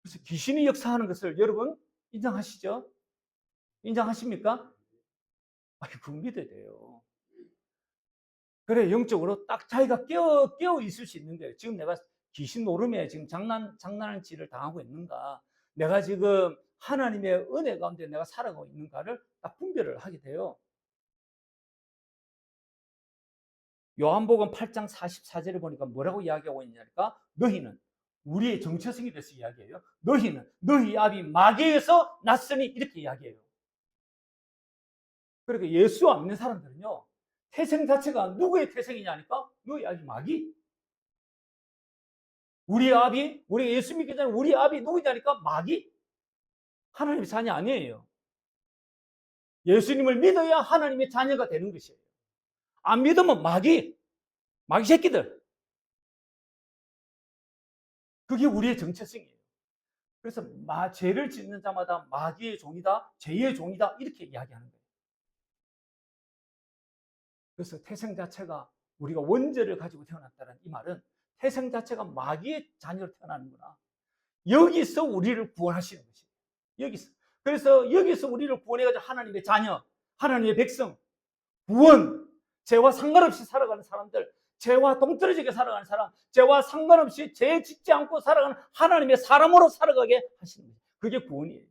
그래서 귀신이 역사하는 것을 여러분 인정하시죠? 인정하십니까? 아니, 그거 믿어야 돼요. 그래, 영적으로 딱 자기가 깨어 있을 수 있는 거예요. 지금 내가 귀신 노름에 지금 장난질을 당하고 있는가? 내가 지금 하나님의 은혜 가운데 내가 살아가고 있는가를 딱 분별을 하게 돼요. 요한복음 8장 44절에 보니까 뭐라고 이야기하고 있냐니까 너희는 우리의 정체성에 대해서 이야기해요. 너희는 너희 아비 마귀에서 났으니 이렇게 이야기해요. 그러니까 예수 안 믿는 사람들은요. 태생 자체가 누구의 태생이냐니까 너희 아비 마귀. 우리 예수 믿기 전에 우리 아비 누구냐니까 마귀. 하나님의 자녀 아니에요. 예수님을 믿어야 하나님의 자녀가 되는 것이에요. 안 믿으면 마귀 새끼들. 그게 우리의 정체성이에요. 그래서 죄를 짓는 자마다 마귀의 종이다, 죄의 종이다 이렇게 이야기하는 거예요. 그래서 태생 자체가 우리가 원죄를 가지고 태어났다는 이 말은 태생 자체가 마귀의 자녀로 태어나는구나. 여기서 우리를 구원하시는 것이에요. 여기서. 그래서 여기서 우리를 구원해가지고 하나님의 자녀, 하나님의 백성, 구원, 죄와 상관없이 살아가는 사람들, 죄와 동떨어지게 살아가는 사람, 죄와 상관없이 죄 짓지 않고 살아가는 하나님의 사람으로 살아가게 하시는 거예요. 그게 구원이에요.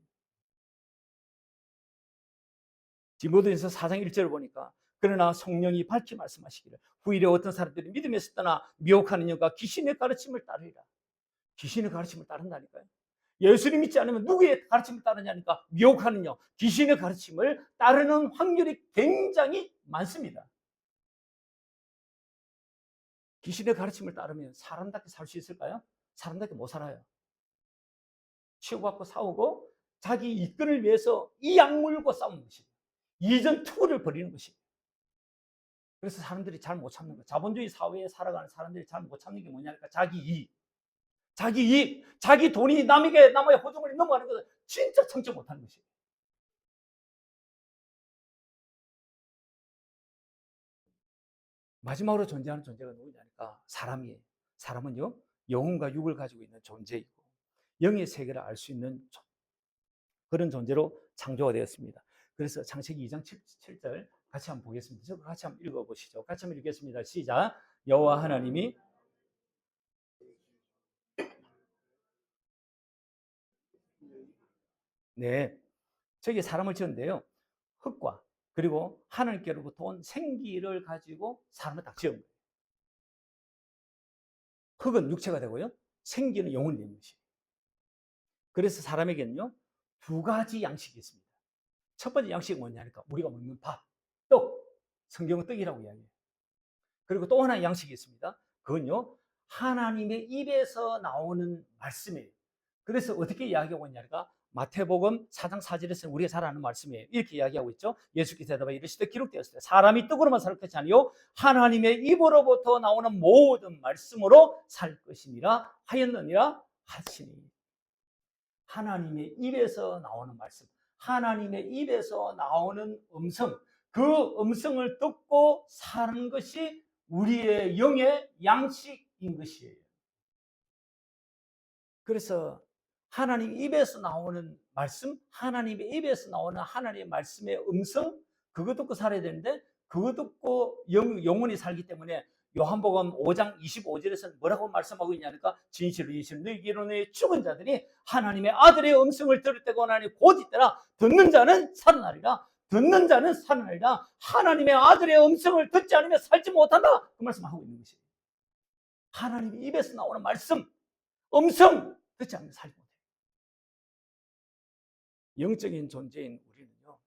디모데전서 4장 1절을 보니까 그러나 성령이 밝히 말씀하시기를 후일에 어떤 사람들이 믿음에서 떠나 미혹하는 영과 귀신의 가르침을 따르리라. 귀신의 가르침을 따른다니까요. 예수님 믿지 않으면 누구의 가르침을 따르냐니까 미혹하는 영, 귀신의 가르침을 따르는 확률이 굉장히 많습니다. 귀신의 가르침을 따르면 사람답게 살 수 있을까요? 사람답게 못 살아요. 치고받고 싸우고 자기 이권을 위해서 이 약물고 싸우는 것이에요. 이전 투구를 벌이는 것이에요. 그래서 사람들이 잘 못 참는 거예요. 자본주의 사회에 살아가는 사람들이 잘 못 참는 게 뭐냐니까 자기 이익, 자기 돈이 남의 호주머니 넘어가는 것을 진짜 참지 못하는 것이에요. 마지막으로 존재하는 존재가 누구냐니까 사람이에요. 사람은요 영혼과 육을 가지고 있는 존재이고 영의 세계를 알 수 있는 그런 존재로 창조가 되었습니다. 그래서 창세기 2장 7절 같이 한번 보겠습니다. 같이 한번 읽어보시죠. 같이 한번 읽겠습니다. 시작. 여호와 하나님이 네, 저기 사람을 지었는데요. 흙과 그리고 하나님께로부터 온 생기를 가지고 사람을 딱 지은 거예요. 흙은 육체가 되고요. 생기는 영혼이 되는 것이에요. 그래서 사람에게는요, 두 가지 양식이 있습니다. 첫 번째 양식은 뭐냐니까 우리가 먹는 밥, 떡, 성경은 떡이라고 이야기해요. 그리고 또 하나의 양식이 있습니다. 그건요, 하나님의 입에서 나오는 말씀이에요. 그래서 어떻게 이야기하고 있냐니까 마태복음 4장 4절에서 우리가 잘 아는 말씀이에요. 이렇게 이야기하고 있죠. 예수께서 대답하여 이르시되 기록되었어요. 사람이 떡으로만 살 것이 아니요 하나님의 입으로부터 나오는 모든 말씀으로 살 것이니라 하였느니라 하시니. 하나님의 입에서 나오는 말씀, 하나님의 입에서 나오는 음성, 그 음성을 듣고 사는 것이 우리의 영의 양식인 것이에요. 그래서 하나님 입에서 나오는 말씀, 하나님의 입에서 나오는 하나님의 말씀의 음성, 그거 듣고 살아야 되는데 그거 듣고 영원히 살기 때문에 요한복음 5장 25절에서 뭐라고 말씀하고 있냐니까 진실로 진실로 너희로 너희 죽은 자들이 하나님의 아들의 음성을 들을 때가 오나니 곧 있더라. 듣는 자는 살아나리라. 듣는 자는 살아나리라. 하나님의 아들의 음성을 듣지 않으면 살지 못한다. 그 말씀을 하고 있는 것이에요. 하나님의 입에서 나오는 말씀, 음성 듣지 않으면 살지 못해요. 영적인 존재인 우리는요,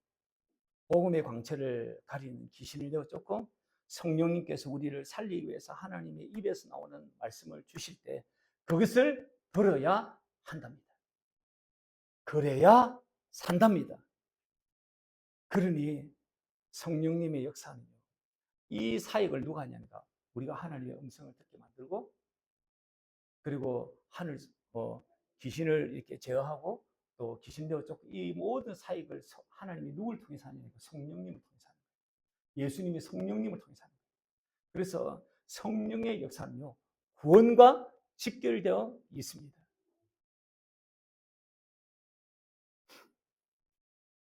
복음의 광채를 가리는 귀신을 내어쫓고 성령님께서 우리를 살리기 위해서 하나님의 입에서 나오는 말씀을 주실 때 그것을 들어야 한답니다. 그래야 산답니다. 그러니 성령님의 역사는요, 이 사역을 누가 하냐니까 우리가 하나님의 음성을 듣게 만들고, 그리고 귀신을 이렇게 제어하고 또 귀신 되어쫓고 이 모든 사역을 하나님이 누굴 통해서 하냐니까 성령님을 통해서 하는 거예요. 예수님이 성령님을 통해서 하는 거예요. 그래서 성령의 역사는요, 구원과 직결되어 있습니다.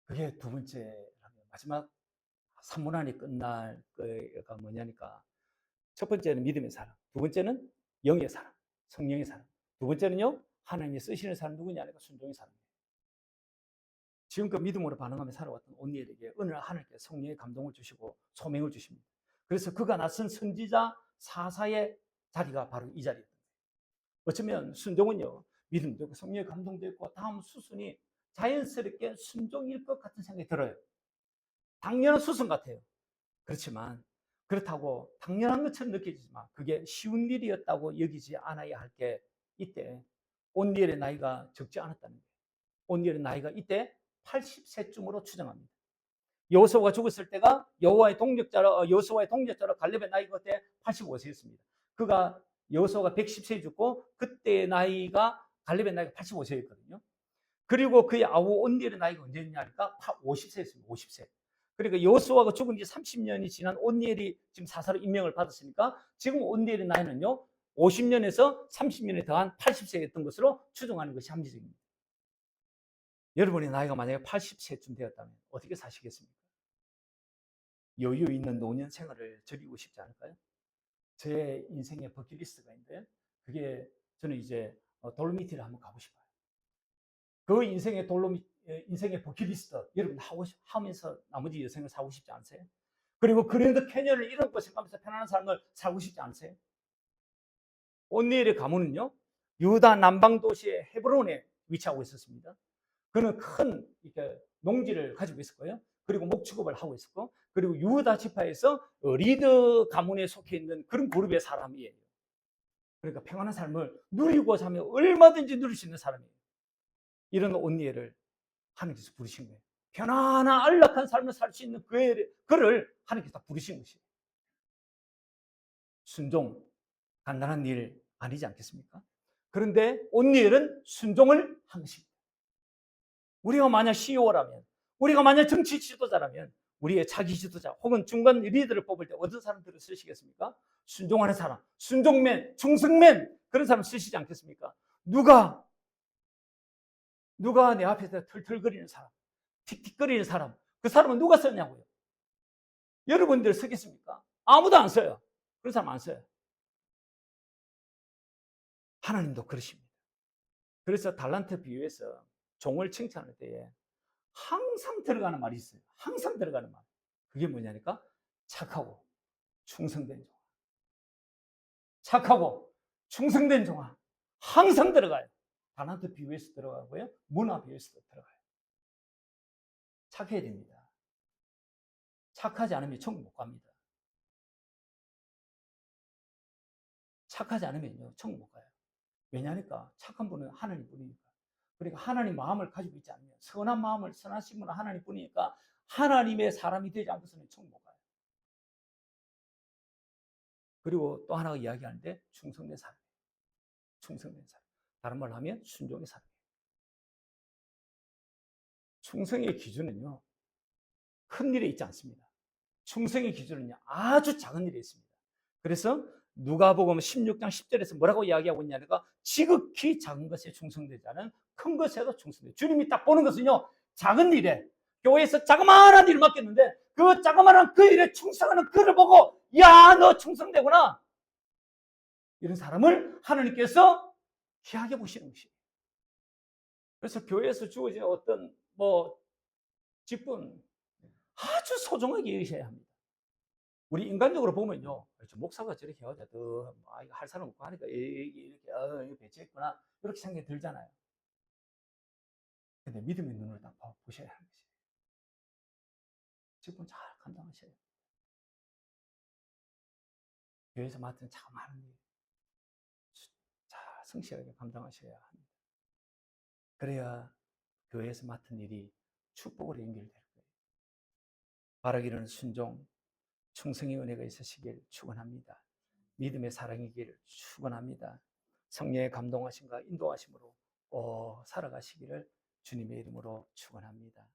그게 두 번째라면 마지막 3분 안에 끝날 거가 뭐냐니까 첫 번째는 믿음의 사람, 두 번째는 영의 사람, 성령의 사람, 두 번째는요 하나님이 쓰시는 사람 누구냐니까 순종의 사람이에요. 지금껏 믿음으로 반응하며 살아왔던 온니엘에게 어느 날 하나님께서 성령의 감동을 주시고 소명을 주십니다. 그래서 그가 나선 선지자 사사의 자리가 바로 이 자리입니다. 어쩌면 순종은요 믿음도 있고 성령의 감동도 있고 다음 수순이 자연스럽게 순종일 것 같은 생각이 들어요. 당연한 수순 같아요. 그렇지만 그렇다고 당연한 것처럼 느껴지지만 그게 쉬운 일이었다고 여기지 않아야 할 게 이때 온니엘의 나이가 적지 않았다는 거예요. 온니엘의 나이가 이때 80세쯤으로 추정합니다. 여호수아가 죽었을 때가 여호와의 동력자로 갈렙의 나이가 그때 85세였습니다. 그가 여호수아가 110세에 죽고 그때의 나이가 갈렙의 나이가 85세였거든요. 그리고 그의 아우 온니엘의 나이가 언제냐니까 50세였습니다. 50세. 그러니까 여호수아가 죽은 지 30년이 지난 온니엘이 지금 사사로 임명을 받았으니까 지금 온니엘의 나이는요 50년에서 30년에 더한 80세였던 것으로 추정하는 것이 합리적입니다. 여러분의 나이가 만약에 80세쯤 되었다면 어떻게 사시겠습니까? 여유 있는 노년 생활을 즐기고 싶지 않을까요? 제 인생의 버킷리스트가 있는데 그게 저는 이제 돌미티를 한번 가고 싶어요. 그 인생의 버킷리스트 여러분 하면서 나머지 여생을 살고 싶지 않으세요? 그리고 그랜드 캐년을 이런 곳에 가면서 편안한 삶을 살고 싶지 않으세요? 온니엘의 가문은요 유다 남방 도시의 헤브론에 위치하고 있었습니다. 그는 큰 이렇게 농지를 가지고 있었고요. 그리고 목축업을 하고 있었고, 그리고 유다 지파에서 리드 가문에 속해 있는 그런 그룹의 사람이에요. 그러니까 평안한 삶을 누리고자 하면 얼마든지 누릴 수 있는 사람이에요. 이런 온니엘을 하나님께서 부르신 거예요. 편안한 안락한 삶을 살 수 있는 그를 하나님께서 부르신 것이에요. 순종, 간단한 일 아니지 않겠습니까? 그런데 온니엘은 순종을 한 것입니다. 우리가 만약 CEO라면, 우리가 만약 정치 지도자라면 우리의 차기 지도자 혹은 중간 리더를 뽑을 때 어떤 사람들을 쓰시겠습니까? 순종하는 사람, 순종맨, 충성맨 그런 사람 쓰시지 않겠습니까? 누가 내 앞에서 털털거리는 사람, 틱틱거리는 사람, 그 사람은 누가 썼냐고요? 여러분들 쓰겠습니까? 아무도 안 써요. 그런 사람 안 써요. 하나님도 그러십니다. 그래서 달란트 비유에서 종을 칭찬할 때에 항상 들어가는 말이 있어요. 항상 들어가는 말. 그게 뭐냐니까 착하고 충성된 종아. 착하고 충성된 종아. 항상 들어가요. 다나트 비유에서 들어가고요. 문화 비유에서도 들어가요. 착해야 됩니다. 착하지 않으면 천국 못 갑니다. 착하지 않으면요, 천국 못 가요. 왜냐니까 착한 분은 하나님 뿐이니까. 그러니까 하나님 마음을 가지고 있지 않으면, 선한 마음을, 선하신 분은 하나님 뿐이니까 하나님의 사람이 되지 않고서는 천국 못 가요. 그리고 또 하나가 이야기하는데 충성된 사람. 충성된 사람. 다른 말로 하면 순종의 사람. 충성의 기준은요, 큰 일에 있지 않습니다. 충성의 기준은요, 아주 작은 일에 있습니다. 그래서 누가복음 16장 10절에서 뭐라고 이야기하고 있냐니까 지극히 작은 것에 충성되지 않은 큰 것에도 충성돼. 주님이 딱 보는 것은요, 작은 일에, 교회에서 자그마한 일을 맡겼는데 그 자그마한 그 일에 충성하는 그를 보고, 야, 너 충성되구나, 이런 사람을 하나님께서 귀하게 보시는 것이에요. 그래서 교회에서 주어진 어떤 직분, 아주 소중하게 여기셔야 합니다. 우리 인간적으로 보면요, 목사가 저렇게 해가지고 할 사람 없고 하니까 이렇게 배치했구나, 이렇게 생각이 들잖아요. 근데 믿음의 눈을 딱 보셔야 하는 것이에요. 직분 잘 감당하셔야 돼요. 교회에서 맡은 참 많은 일 잘 성실하게 감당하셔야 합니다. 그래야 교회에서 맡은 일이 축복으로 연결될 거예요. 바라기는 순종, 충성의 은혜가 있으시길 축원합니다. 믿음의 사랑이기를 축원합니다. 성령의 감동하심과 인도하심으로 살아가시기를 주님의 이름으로 축원합니다.